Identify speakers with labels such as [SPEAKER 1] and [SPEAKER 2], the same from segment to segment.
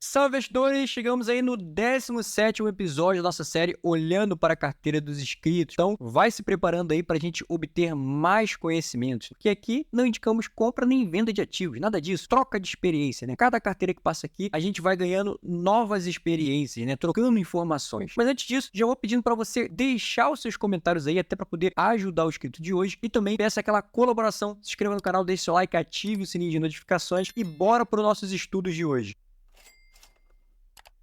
[SPEAKER 1] Salve, investidores! Chegamos aí no 17º episódio da nossa série Olhando para a Carteira dos Inscritos. Então, vai se preparando aí para a gente obter mais conhecimentos, porque aqui não indicamos compra nem venda de ativos, nada disso. Troca de experiência, né? Cada carteira que passa aqui, a gente vai ganhando novas experiências, né? Trocando informações. Mas antes disso, já vou pedindo para você deixar os seus comentários aí, até para poder ajudar o inscrito de hoje. E também peça aquela colaboração, se inscreva no canal, deixe seu like, ative o sininho de notificações e bora para os nossos estudos de hoje.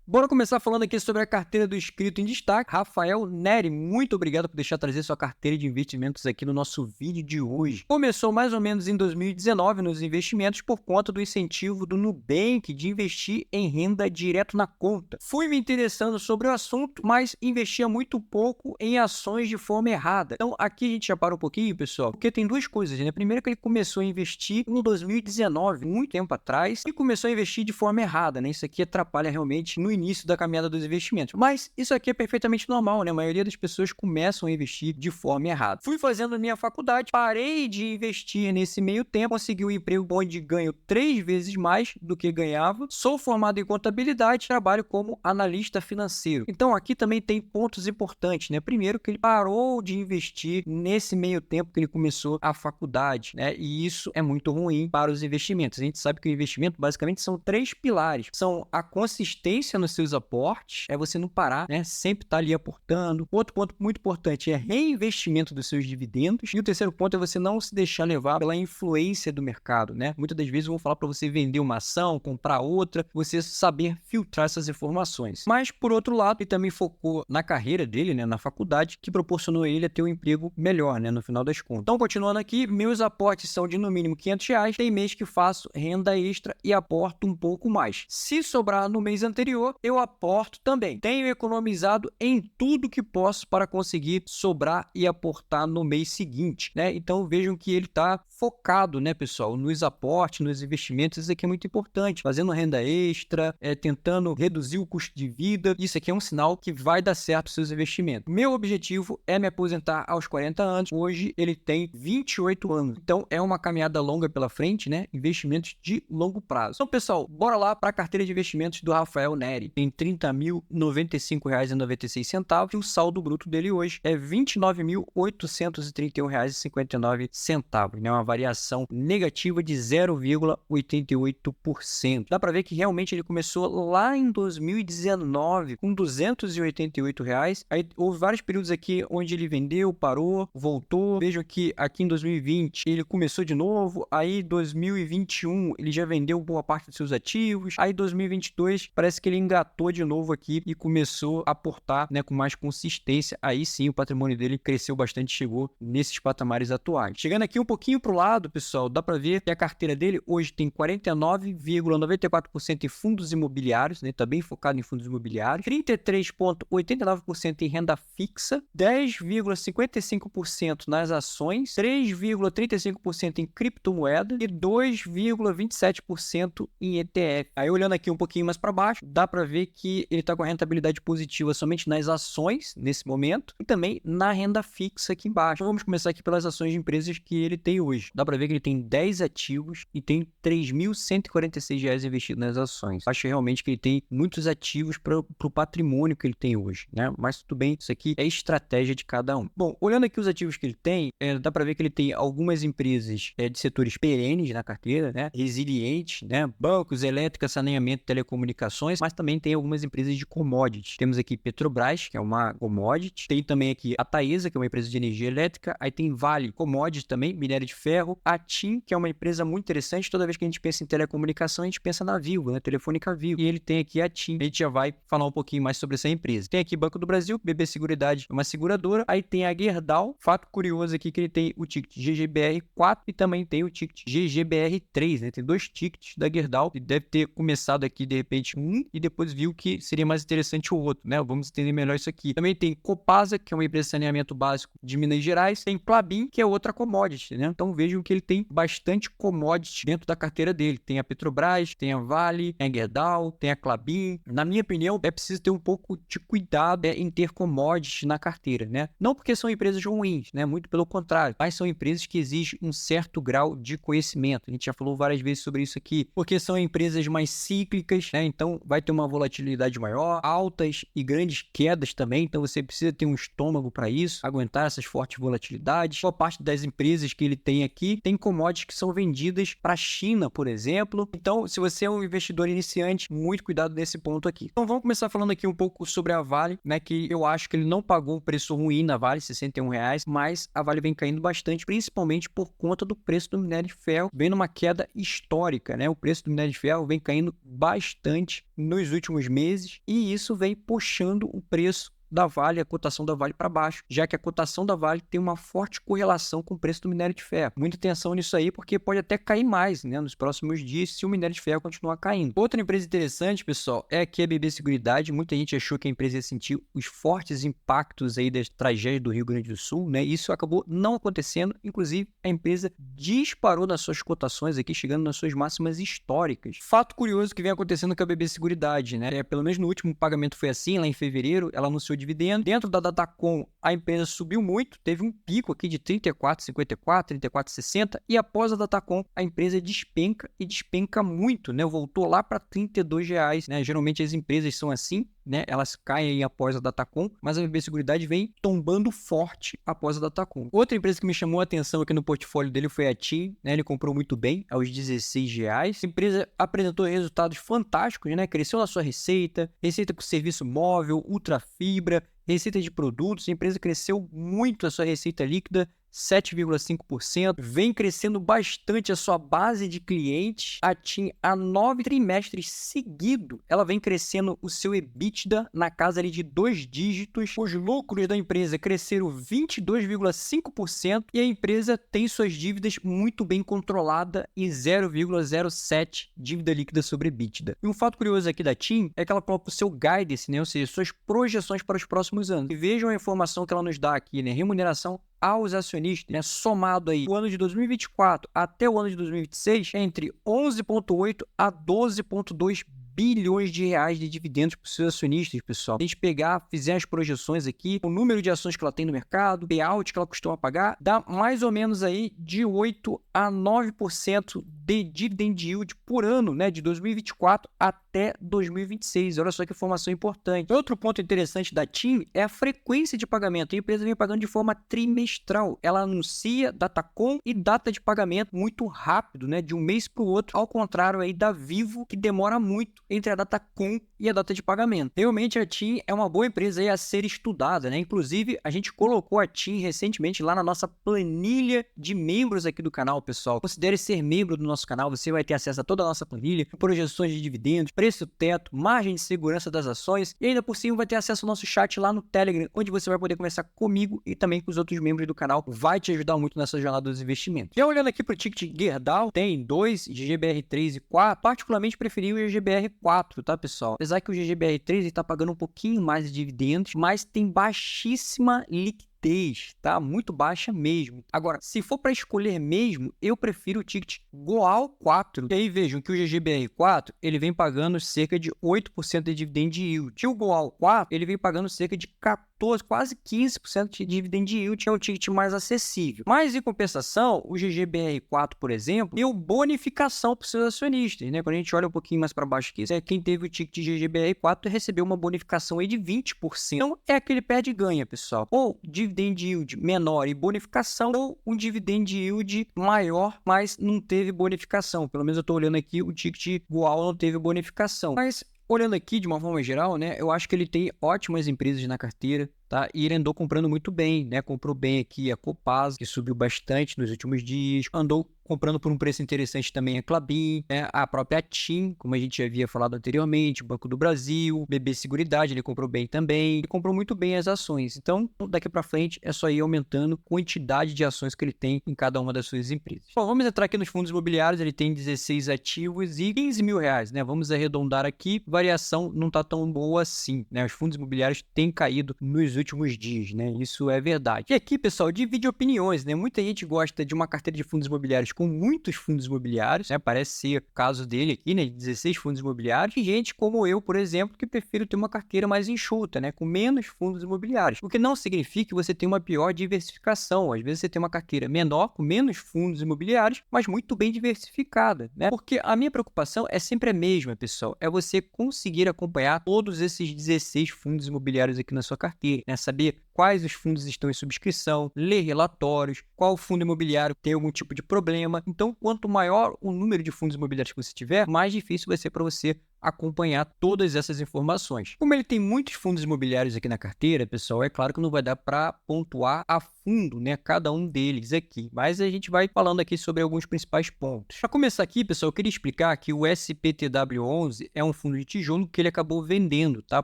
[SPEAKER 1] Bora começar falando aqui sobre a carteira do inscrito em destaque, Rafael Neri. Muito obrigado por deixar trazer sua carteira de investimentos aqui no nosso vídeo de hoje. Começou mais ou menos em 2019 nos investimentos por conta do incentivo do Nubank de investir em renda direto na conta. Fui me interessando sobre o assunto, mas investia muito pouco em ações de forma errada. Então aqui a gente já para um pouquinho, pessoal, porque tem duas coisas, né? Primeiro que ele começou a investir em 2019, muito tempo atrás, e começou a investir de forma errada, né? Isso aqui atrapalha realmente no início da caminhada dos investimentos. Mas isso aqui é perfeitamente normal, né? A maioria das pessoas começam a investir de forma errada. Fui fazendo minha faculdade, parei de investir nesse meio tempo, consegui um emprego onde ganho 3 vezes mais do que ganhava. Sou formado em contabilidade, trabalho como analista financeiro. Então aqui também tem pontos importantes, né? Primeiro que ele parou de investir nesse meio tempo que ele começou a faculdade, né? E isso é muito ruim para os investimentos. A gente sabe que o investimento basicamente são 3 pilares. São a consistência nos seus aportes, é você não parar, né? Sempre estar ali aportando. Outro ponto muito importante é reinvestimento dos seus dividendos. E o terceiro ponto é você não se deixar levar pela influência do mercado, né? Muitas das vezes vão falar para você vender uma ação, comprar outra, você saber filtrar essas informações. Mas, por outro lado, ele também focou na carreira dele, né? Na faculdade, que proporcionou ele a ter um emprego melhor, né? No final das contas. Então, continuando aqui, meus aportes são de no mínimo R$ 500. Tem mês que faço renda extra e aporto um pouco mais. Se sobrar no mês anterior, eu aporto também. Tenho economizado em tudo que posso para conseguir sobrar e aportar no mês seguinte, né? Então vejam que ele está focado, né, pessoal, nos aportes, nos investimentos. Isso aqui é muito importante, fazendo renda extra, tentando reduzir o custo de vida. Isso aqui é um sinal que vai dar certo os seus investimentos. Meu objetivo é me aposentar aos 40 anos. Hoje ele tem 28 anos. Então é uma caminhada longa pela frente, né? Investimentos de longo prazo. Então, pessoal, bora lá para a carteira de investimentos do Rafael Neri. Tem R$ 30.095,96 e o saldo bruto dele hoje é R$ 29.831,59, né? Uma variação negativa de 0,88%. Dá para ver que realmente ele começou lá em 2019 com R$ 288. Aí houve vários períodos aqui onde ele vendeu, parou, voltou. Vejam que aqui em 2020 ele começou de novo, aí 2021 ele já vendeu boa parte dos seus ativos, aí 2022 parece que ele engatou de novo aqui e começou a aportar, né, com mais consistência. Aí sim o patrimônio dele cresceu bastante, chegou nesses patamares atuais. Chegando aqui um pouquinho para o lado, pessoal, dá para ver que a carteira dele hoje tem 49,94% em fundos imobiliários, né, tá bem focado em fundos imobiliários, 33,89% em renda fixa, 10,55% nas ações, 3,35% em criptomoedas e 2,27% em ETF. Aí olhando aqui um pouquinho mais para baixo, dá para ver que ele está com a rentabilidade positiva somente nas ações nesse momento e também na renda fixa aqui embaixo. Então, vamos começar aqui pelas ações de empresas que ele tem hoje. Dá para ver que ele tem 10 ativos e tem R$ 3.146 investido nas ações. Acho realmente que ele tem muitos ativos para o patrimônio que ele tem hoje, né? Mas tudo bem, isso aqui é estratégia de cada um. Bom, olhando aqui os ativos que ele tem, dá para ver que ele tem algumas empresas de setores perenes na carteira, né? Resilientes, né? Bancos, elétrica, saneamento, telecomunicações, mas também tem algumas empresas de commodities. Temos aqui Petrobras, que é uma commodity. Tem também aqui a Taesa, que é uma empresa de energia elétrica. Aí tem Vale, commodity também, minério de ferro. A TIM, que é uma empresa muito interessante. Toda vez que a gente pensa em telecomunicação, a gente pensa na Vivo, né? Telefônica Vivo. E ele tem aqui a TIM. A gente já vai falar um pouquinho mais sobre essa empresa. Tem aqui Banco do Brasil, BB Seguridade, é uma seguradora. Aí tem a Gerdau. Fato curioso aqui que ele tem o ticket GGBR4 e também tem o ticket GGBR3, né? Tem 2 tickets da Gerdau. Ele deve ter começado aqui, de repente, um e depois depois viu que seria mais interessante o outro, né? Vamos entender melhor isso aqui. Também tem Copasa, que é uma empresa de saneamento básico de Minas Gerais. Tem Klabin, que é outra commodity, né? Então vejam que ele tem bastante commodity dentro da carteira dele. Tem a Petrobras, tem a Vale, tem a Gerdau, tem a Klabin. Na minha opinião, é preciso ter um pouco de cuidado em ter commodities na carteira, né? Não porque são empresas ruins, né? Muito pelo contrário, mas são empresas que exigem um certo grau de conhecimento. A gente já falou várias vezes sobre isso aqui, porque são empresas mais cíclicas, né? Então vai ter uma volatilidade maior, altas e grandes quedas também, então você precisa ter um estômago para isso, aguentar essas fortes volatilidades. Boa parte das empresas que ele tem aqui tem commodities que são vendidas para a China, por exemplo. Então, se você é um investidor iniciante, muito cuidado nesse ponto aqui. Então, vamos começar falando aqui um pouco sobre a Vale, né? Que eu acho que ele não pagou um preço ruim na Vale, R$61, mas a Vale vem caindo bastante, principalmente por conta do preço do minério de ferro, vem numa queda histórica, né? O preço do minério de ferro vem caindo bastante nos últimos meses e isso vem puxando o preço da Vale, a cotação da Vale para baixo, já que a cotação da Vale tem uma forte correlação com o preço do minério de ferro. Muita atenção nisso aí, porque pode até cair mais, né, nos próximos dias, se o minério de ferro continuar caindo. Outra empresa interessante, pessoal, é aqui a BB Seguridade. Muita gente achou que a empresa ia sentir os fortes impactos aí das tragédias do Rio Grande do Sul, né? Isso acabou não acontecendo. Inclusive, a empresa disparou nas suas cotações aqui, chegando nas suas máximas históricas. Fato curioso que vem acontecendo com a BB Seguridade, né? Pelo menos no último pagamento foi assim, lá em fevereiro, ela anunciou dividendo. Dentro da Datacom, a empresa subiu muito, teve um pico aqui de 34,54, 34,60 e após a Datacom, a empresa despenca e despenca muito, né? Voltou lá para R$32, né? Geralmente as empresas são assim, né? Elas caem aí após a Datacom, mas a BB Seguridade vem tombando forte após a Datacom. Outra empresa que me chamou a atenção aqui no portfólio dele foi a TIM, né? Ele comprou muito bem, aos R$16. A empresa apresentou resultados fantásticos, né? Cresceu na sua receita com serviço móvel, ultra fibra, receita de produtos. A empresa cresceu muito a sua receita líquida, 7,5%, vem crescendo bastante a sua base de clientes. A TIM, há 9 trimestres seguidos, ela vem crescendo o seu EBITDA na casa ali de 2 dígitos. Os lucros da empresa cresceram 22,5% e a empresa tem suas dívidas muito bem controlada e 0,07 dívida líquida sobre EBITDA. E um fato curioso aqui da TIM é que ela coloca o seu guidance, né? Ou seja, suas projeções para os próximos anos. E vejam a informação que ela nos dá aqui, né? Remuneração aos acionistas, né, somado aí o ano de 2024 até o ano de 2026, entre 11,8 a 12,2 bilhões de reais de dividendos para os seus acionistas, pessoal. Se a gente pegar, fizer as projeções aqui, o número de ações que ela tem no mercado, payout que ela costuma pagar, dá mais ou menos aí de 8 a 9% de dividend yield por ano, né, de 2024 até 2026. Olha só que informação importante. Outro ponto interessante da TIM é a frequência de pagamento. A empresa vem pagando de forma trimestral. Ela anuncia Datacom e data de pagamento muito rápido, né, de um mês para o outro, ao contrário aí da Vivo, que demora muito entre a Datacom e a data de pagamento. Realmente a TIM é uma boa empresa aí a ser estudada, né? Inclusive, a gente colocou a TIM recentemente lá na nossa planilha de membros aqui do canal, pessoal. Considere ser membro do nosso canal, você vai ter acesso a toda a nossa planilha, projeções de dividendos, preço teto, margem de segurança das ações e ainda por cima vai ter acesso ao nosso chat lá no Telegram, onde você vai poder conversar comigo e também com os outros membros do canal. Vai te ajudar muito nessa jornada dos investimentos. Já olhando aqui para o ticket Gerdau, tem 2, GGBR3 e 4. Particularmente preferi o GGBR4, tá, pessoal? Apesar que o GGBR3 está pagando um pouquinho mais de dividendos, mas tem baixíssima liquidez, tá? Muito baixa mesmo. Agora, se for para escolher mesmo, eu prefiro o ticket Goal 4. E aí vejam que o GGBR4, ele vem pagando cerca de 8% de dividend yield. E o Goal 4, ele vem pagando cerca de 14, quase 15% de dividend yield, é um ticket mais acessível. Mas, em compensação, o GGBR4, por exemplo, deu bonificação para os seus acionistas, né? Quando a gente olha um pouquinho mais para baixo aqui, quem teve o ticket GGBR4 recebeu uma bonificação aí de 20%. Então, é aquele perde e ganha, pessoal. Ou dividend yield menor e bonificação, ou um dividend yield maior, mas não teve bonificação. Pelo menos eu estou olhando aqui, o ticket Goal não teve bonificação. Mas olhando aqui de uma forma geral, né, eu acho que ele tem ótimas empresas na carteira, tá? E ele andou comprando muito bem, né? Comprou bem aqui a Copasa, que subiu bastante nos últimos dias, andou comprando por um preço interessante também a Klabin, né? A própria TIM, como a gente já havia falado anteriormente, Banco do Brasil, BB Seguridade, ele comprou bem também, ele comprou muito bem as ações. Então, daqui para frente, é só ir aumentando a quantidade de ações que ele tem em cada uma das suas empresas. Bom, vamos entrar aqui nos fundos imobiliários, ele tem 16 ativos e 15 mil reais, né? Vamos arredondar aqui, variação não tá tão boa assim, né? Os fundos imobiliários têm caído nos últimos dias, né? Isso é verdade. E aqui, pessoal, divide opiniões, né? Muita gente gosta de uma carteira de fundos imobiliários com muitos fundos imobiliários, né? Parece ser o caso dele aqui, né? 16 fundos imobiliários. E gente como eu, por exemplo, que prefiro ter uma carteira mais enxuta, né? Com menos fundos imobiliários. O que não significa que você tenha uma pior diversificação. Às vezes você tem uma carteira menor, com menos fundos imobiliários, mas muito bem diversificada, né? Porque a minha preocupação é sempre a mesma, pessoal. É você conseguir acompanhar todos esses 16 fundos imobiliários aqui na sua carteira, né? Saber quais os fundos estão em subscrição, ler relatórios, qual fundo imobiliário tem algum tipo de problema. Então, quanto maior o número de fundos imobiliários que você tiver, mais difícil vai ser para você acompanhar todas essas informações. Como ele tem muitos fundos imobiliários aqui na carteira, pessoal, é claro que não vai dar para pontuar a fundo, né, cada um deles aqui, mas a gente vai falando aqui sobre alguns principais pontos. Para começar aqui, pessoal, eu queria explicar que o SPTW11 é um fundo de tijolo que ele acabou vendendo, tá?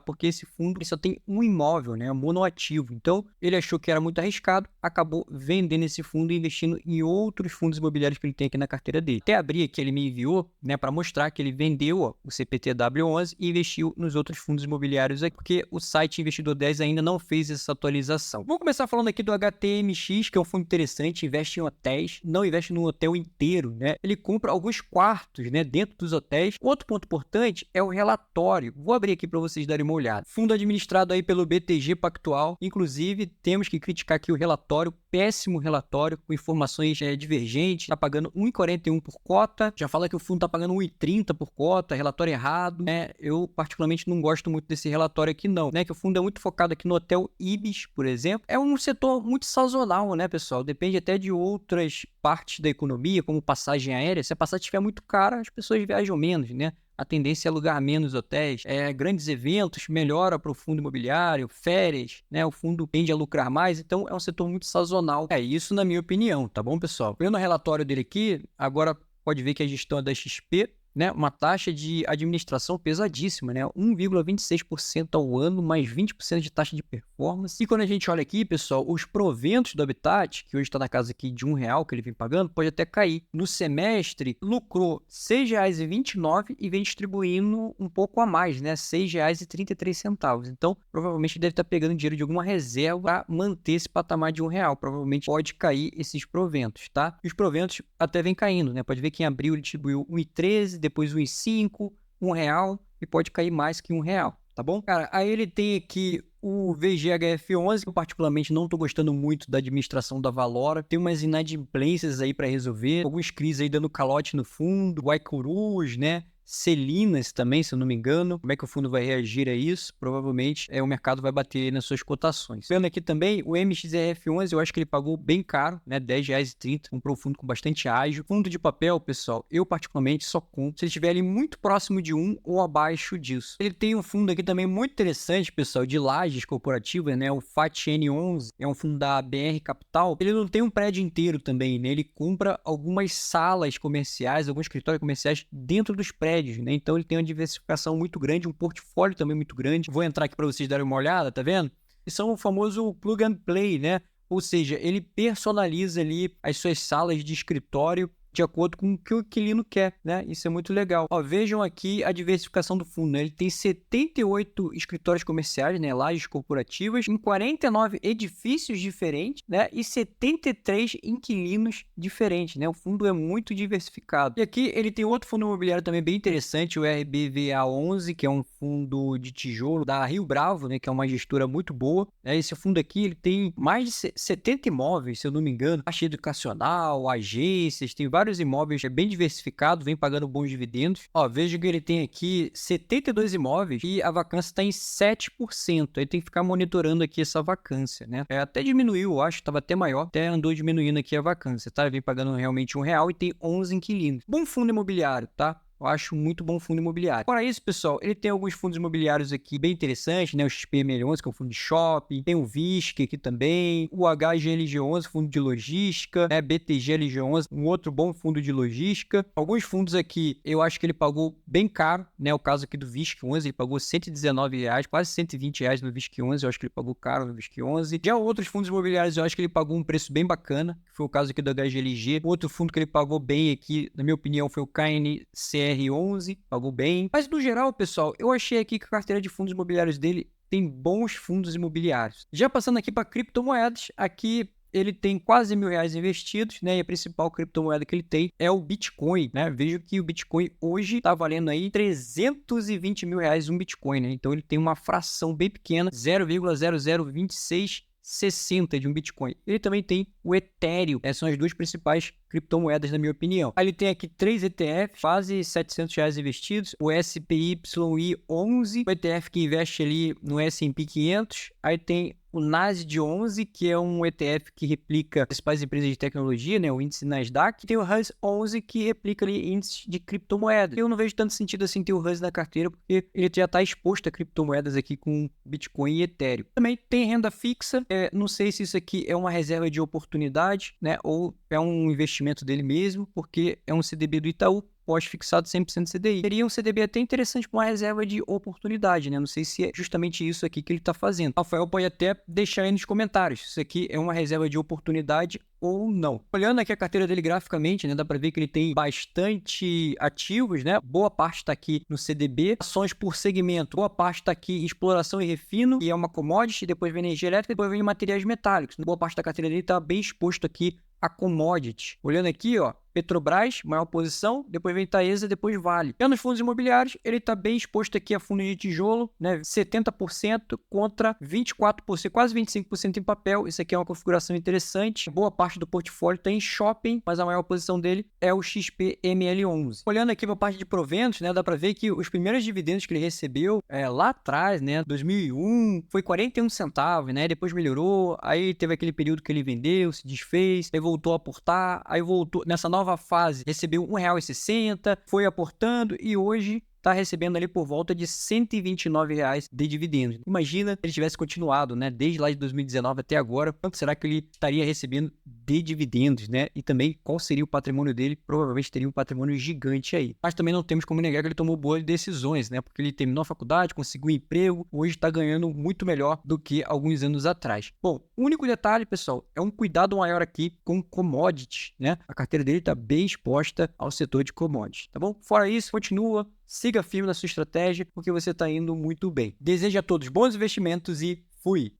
[SPEAKER 1] Porque esse fundo ele só tem um imóvel, né, monoativo. Então, ele achou que era muito arriscado, acabou vendendo esse fundo e investindo em outros fundos imobiliários que ele tem aqui na carteira dele. Até abrir aqui, ele me enviou, né, para mostrar que ele vendeu o CPTW11 e investiu nos outros fundos imobiliários aqui, porque o site Investidor 10 ainda não fez essa atualização. Vamos começar falando aqui do HTMX, que é um fundo interessante, investe em hotéis, não investe no hotel inteiro, né? Ele compra alguns quartos, né, dentro dos hotéis. Outro ponto importante é o relatório. Vou abrir aqui para vocês darem uma olhada. Fundo administrado aí pelo BTG Pactual. Inclusive, temos que criticar aqui o relatório, péssimo relatório, com informações divergentes. Está pagando 1,41 por cota. Já fala que o fundo está pagando 1,30 por cota, relatório errado, né? Eu, particularmente, não gosto muito desse relatório aqui, não, né? Que o fundo é muito focado aqui no Hotel Ibis, por exemplo. É um setor muito sazonal, né, pessoal? Depende até de outras partes da economia, como passagem aérea. Se a passagem estiver muito cara, as pessoas viajam menos, né? A tendência é alugar menos hotéis, grandes eventos, melhora para o fundo imobiliário, férias, né? O fundo tende a lucrar mais, então é um setor muito sazonal. É isso na minha opinião, tá bom, pessoal? Vendo o relatório dele aqui, agora pode ver que a gestão é da XP, né? Uma taxa de administração pesadíssima, né? 1,26% ao ano, mais 20% de taxa de performance. E quando a gente olha aqui, pessoal, os proventos do Habitat, que hoje está na casa aqui de R$1 que ele vem pagando, pode até cair. No semestre, lucrou R$ 6,29 e vem distribuindo um pouco a mais, né? R$ 6,33. Então, provavelmente deve estar pegando dinheiro de alguma reserva para manter esse patamar de R$1. Provavelmente pode cair esses proventos, tá? E os proventos até vem caindo, né? Pode ver que em abril ele distribuiu 1,13, depois 1,5, R$1 e pode cair mais que R$1, tá bom? Cara, aí ele tem aqui o VGHF11, que eu particularmente não tô gostando muito da administração da Valora. Tem umas inadimplências aí para resolver, alguns CRIs aí dando calote no fundo, Guaicurus, né? Celinas também, se eu não me engano. Como é que o fundo vai reagir a isso? Provavelmente o mercado vai bater nas suas cotações. Vendo aqui também, o MXRF11, eu acho que ele pagou bem caro, né? R$10,30. Comprou um fundo com bastante ágio. Fundo de papel, pessoal, eu particularmente só compro se ele estiver ali muito próximo de 1 ou abaixo disso. Ele tem um fundo aqui também muito interessante, pessoal, de lajes corporativas, né? O FATN11, é um fundo da BR Capital. Ele não tem um prédio inteiro também, né? Ele compra algumas salas comerciais, alguns escritórios comerciais dentro dos prédios, né? Então ele tem uma diversificação muito grande, um portfólio também muito grande. Vou entrar aqui para vocês darem uma olhada, tá vendo? E são o famoso plug and play, né? Ou seja, ele personaliza ali as suas salas de escritório de acordo com o que o inquilino quer, né? Isso é muito legal. Ó, vejam aqui a diversificação do fundo, né? Ele tem 78 escritórios comerciais, né? Lajes corporativas, em 49 edifícios diferentes, né? E 73 inquilinos diferentes, né? O fundo é muito diversificado. E aqui ele tem outro fundo imobiliário também bem interessante, o RBVA11, que é um fundo de tijolo da Rio Bravo, né? Que é uma gestora muito boa. Esse fundo aqui, ele tem mais de 70 imóveis, se eu não me engano, taxa educacional, agências, tem vários imóveis, é bem diversificado, vem pagando bons dividendos. Ó, veja que ele tem aqui 72 imóveis e a vacância está em 7%. Aí tem que ficar monitorando aqui essa vacância, né? Até diminuiu, eu acho, estava até maior, até andou diminuindo aqui a vacância, tá? Vem pagando realmente R$1 e tem 11 inquilinos. Bom fundo imobiliário, tá? Eu acho muito bom fundo imobiliário. Fora isso, pessoal, ele tem alguns fundos imobiliários aqui bem interessantes, né? O XPML11, que é um fundo de shopping, tem o VISC aqui também, o HGLG11, fundo de logística, né? BTGLG11, um outro bom fundo de logística. Alguns fundos aqui, eu acho que ele pagou bem caro, né? O caso aqui do VISC11, ele pagou R$119, quase R$120 no VISC11, eu acho que ele pagou caro no VISC11. Já outros fundos imobiliários, eu acho que ele pagou um preço bem bacana, que foi o caso aqui do HGLG. Outro fundo que ele pagou bem aqui, na minha opinião, foi o KNCR11, pagou bem. Mas no geral, pessoal, eu achei aqui que a carteira de fundos imobiliários dele tem bons fundos imobiliários. Já passando aqui para criptomoedas, aqui ele tem quase R$1.000 investidos, né? E a principal criptomoeda que ele tem é o Bitcoin, né? Vejo que o Bitcoin hoje está valendo aí R$320 mil um Bitcoin, né? Então ele tem uma fração bem pequena, 0,002660 de um Bitcoin. Ele também tem o Ethereum. Essas são as duas principais criptomoedas, na minha opinião. Aí ele tem aqui 3 ETFs, quase R$700 investidos. O SPYI11, o ETF que investe ali no S&P 500. Aí tem o NASD11, que é um ETF que replica as principais empresas de tecnologia, né, o índice Nasdaq. E tem o RUSS11, que replica ali índices de criptomoedas. Eu não vejo tanto sentido assim ter o RUSS na carteira, porque ele já está exposto a criptomoedas aqui com Bitcoin e Ethereum. Também tem renda fixa. Não sei se isso aqui é uma reserva de oportunidade, né, ou é um investimento dele mesmo, porque é um CDB do Itaú, pós-fixado 100% CDI. Seria um CDB até interessante com uma reserva de oportunidade, né? Não sei se é justamente isso aqui que ele está fazendo. Rafael pode até deixar aí nos comentários se isso aqui é uma reserva de oportunidade ou não. Olhando aqui a carteira dele graficamente, né, dá para ver que ele tem bastante ativos, né? Boa parte está aqui no CDB, ações por segmento. Boa parte está aqui em exploração e refino, que é uma commodity, depois vem energia elétrica, depois vem materiais metálicos. Boa parte da carteira dele está bem exposto aqui a commodity. Olhando aqui, ó, Petrobras, maior posição, depois vem Taesa, depois Vale. Já nos fundos imobiliários, ele está bem exposto aqui a fundos de tijolo, né? 70% contra 24%, quase 25% em papel. Isso aqui é uma configuração interessante. Boa parte do portfólio está em shopping, mas a maior posição dele é o XPML11. Olhando aqui para a parte de proventos, né? Dá para ver que os primeiros dividendos que ele recebeu lá atrás, né? 2001, foi 41 centavos, né? Depois melhorou, aí teve aquele período que ele vendeu, se desfez, aí voltou a aportar, aí voltou nessa nova fase, recebeu R$1,60, foi aportando e hoje está recebendo ali por volta de R$129 de dividendos. Imagina se ele tivesse continuado, né, desde lá de 2019 até agora, quanto será que ele estaria recebendo de dividendos, né? E também qual seria o patrimônio dele? Provavelmente teria um patrimônio gigante aí. Mas também não temos como negar que ele tomou boas decisões, né? Porque ele terminou a faculdade, conseguiu um emprego, hoje está ganhando muito melhor do que alguns anos atrás. Bom, o único detalhe, pessoal, é um cuidado maior aqui com commodities, né? A carteira dele está bem exposta ao setor de commodities, tá bom? Fora isso, continua, siga firme na sua estratégia, porque você está indo muito bem. Desejo a todos bons investimentos e fui!